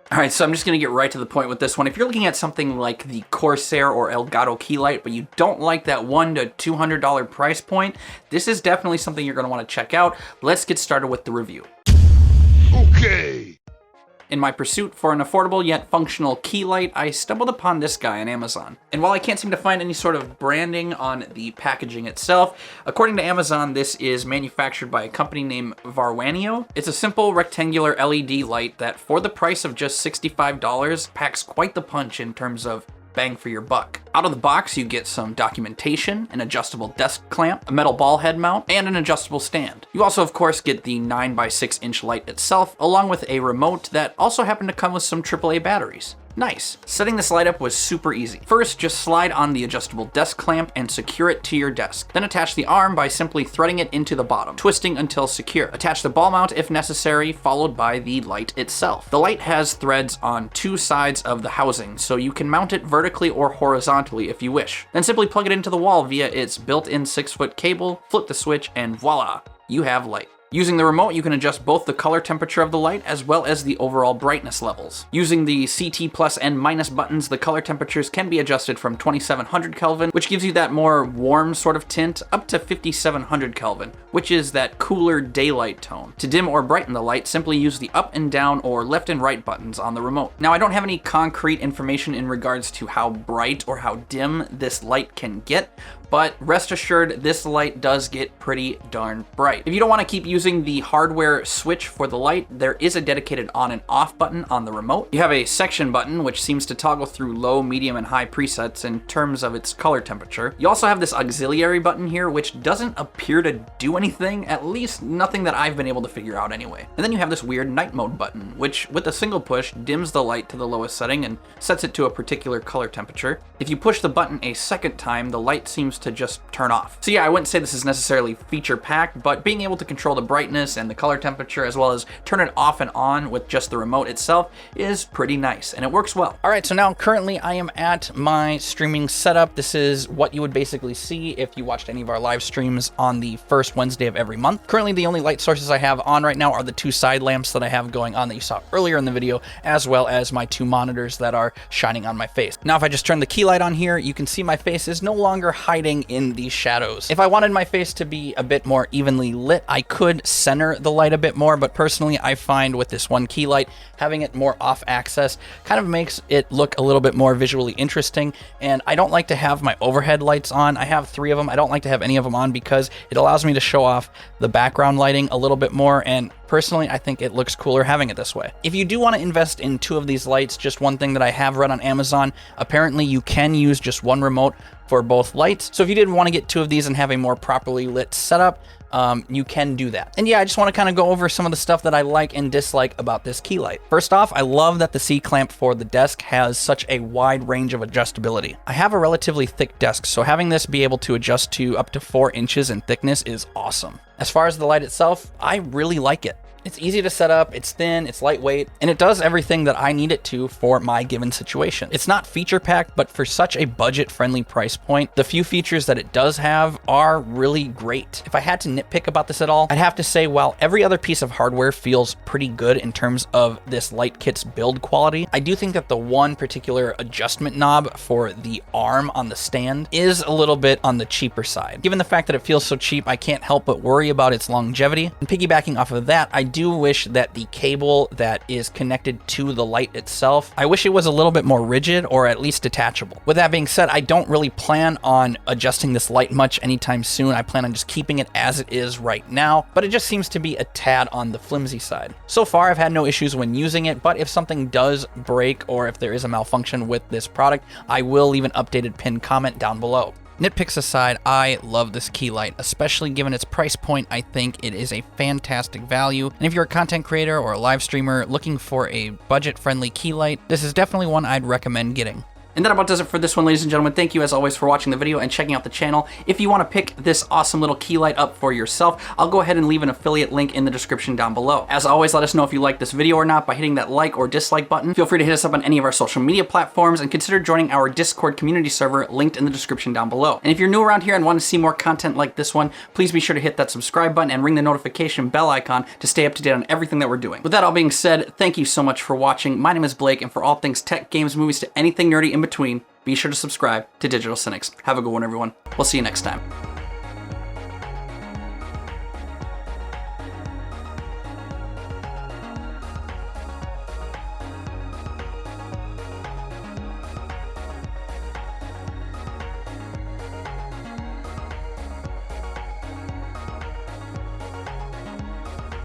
All right, so I'm just gonna get right to the point with this one. If you're looking at something like the Corsair or Elgato key light, but you don't like that $100 to $200 price point, this is definitely something you're gonna wanna check out. Let's get started with the review. Okay. In my pursuit for an affordable yet functional key light, I stumbled upon this guy on Amazon. And while I can't seem to find any sort of branding on the packaging itself, according to Amazon, this is manufactured by a company named Varwanio. It's a simple rectangular LED light that, for the price of just $65, packs quite the punch in terms of bang for your buck. Out of the box, you get some documentation, an adjustable desk clamp, a metal ball head mount, and an adjustable stand. You also, of course, get the 9x6 inch light itself, along with a remote that also happened to come with some AAA batteries. Nice. Setting this light up was super easy. First, just slide on the adjustable desk clamp and secure it to your desk. Then attach the arm by simply threading it into the bottom, twisting until secure. Attach the ball mount if necessary, followed by the light itself. The light has threads on two sides of the housing, so you can mount it vertically or horizontally if you wish. Then simply plug it into the wall via its built-in 6-foot cable, flip the switch, and voila, you have light. Using the remote, you can adjust both the color temperature of the light as well as the overall brightness levels. Using the CT plus and minus buttons, the color temperatures can be adjusted from 2700 Kelvin, which gives you that more warm sort of tint, up to 5700 Kelvin, which is that cooler daylight tone. To dim or brighten the light, simply use the up and down or left and right buttons on the remote. Now, I don't have any concrete information in regards to how bright or how dim this light can get, but rest assured, this light does get pretty darn bright. If you don't want to keep using the hardware switch for the light, there is a dedicated on and off button on the remote. You have a section button, which seems to toggle through low, medium, and high presets in terms of its color temperature. You also have this auxiliary button here, which doesn't appear to do anything, at least nothing that I've been able to figure out anyway. And then you have this weird night mode button, which with a single push dims the light to the lowest setting and sets it to a particular color temperature. If you push the button a second time, the light seems to just turn off. So yeah, I wouldn't say this is necessarily feature packed, but being able to control the brightness and the color temperature as well as turn it off and on with just the remote itself is pretty nice, and it works well. All right, so now currently I am at my streaming setup. This is what you would basically see if you watched any of our live streams on the first Wednesday of every month. Currently, the only light sources I have on right now are the two side lamps that I have going on that you saw earlier in the video, as well as my two monitors that are shining on my face. Now, if I just turn the key light on here, you can see my face is no longer hiding in these shadows. If I wanted my face to be a bit more evenly lit, I could center the light a bit more, but personally I find with this one key light, having it more off axis kind of makes it look a little bit more visually interesting, and I don't like to have my overhead lights on. I have 3 of them. I don't like to have any of them on because it allows me to show off the background lighting a little bit more, and personally, I think it looks cooler having it this way. If you do want to invest in 2 of these lights, just one thing that I have read on Amazon, apparently you can use just one remote for both lights. So if you did want to get 2 of these and have a more properly lit setup, you can do that. And yeah, I just want to kind of go over some of the stuff that I like and dislike about this key light. First off, I love that the C-clamp for the desk has such a wide range of adjustability. I have a relatively thick desk, so having this be able to adjust to up to 4 inches in thickness is awesome. As far as the light itself, I really like it. It's easy to set up, it's thin, it's lightweight, and it does everything that I need it to for my given situation. It's not feature-packed, but for such a budget-friendly price point, the few features that it does have are really great. If I had to nitpick about this at all, I'd have to say while every other piece of hardware feels pretty good in terms of this light kit's build quality, I do think that the one particular adjustment knob for the arm on the stand is a little bit on the cheaper side. Given the fact that it feels so cheap, I can't help but worry about its longevity. And piggybacking off of that, I do wish that the cable that is connected to the light itself, I wish it was a little bit more rigid or at least detachable. With that being said, I don't really plan on adjusting this light much anytime soon. I plan on just keeping it as it is right now, but it just seems to be a tad on the flimsy side. So far, I've had no issues when using it, but if something does break or if there is a malfunction with this product, I will leave an updated pinned comment down below. Nitpicks aside, I love this key light, especially given its price point. I think it is a fantastic value. And if you're a content creator or a live streamer looking for a budget-friendly key light, this is definitely one I'd recommend getting. And that about does it for this one, ladies and gentlemen. Thank you as always for watching the video and checking out the channel. If you want to pick this awesome little key light up for yourself, I'll go ahead and leave an affiliate link in the description down below. As always, let us know if you like this video or not by hitting that like or dislike button. Feel free to hit us up on any of our social media platforms and consider joining our Discord community server linked in the description down below. And if you're new around here and want to see more content like this one, please be sure to hit that subscribe button and ring the notification bell icon to stay up to date on everything that we're doing. With that all being said, thank you so much for watching. My name is Blake, and for all things tech, games, movies, to anything nerdy in between, be sure to subscribe to Digital Cynics. Have a good one, everyone. We'll see you next time.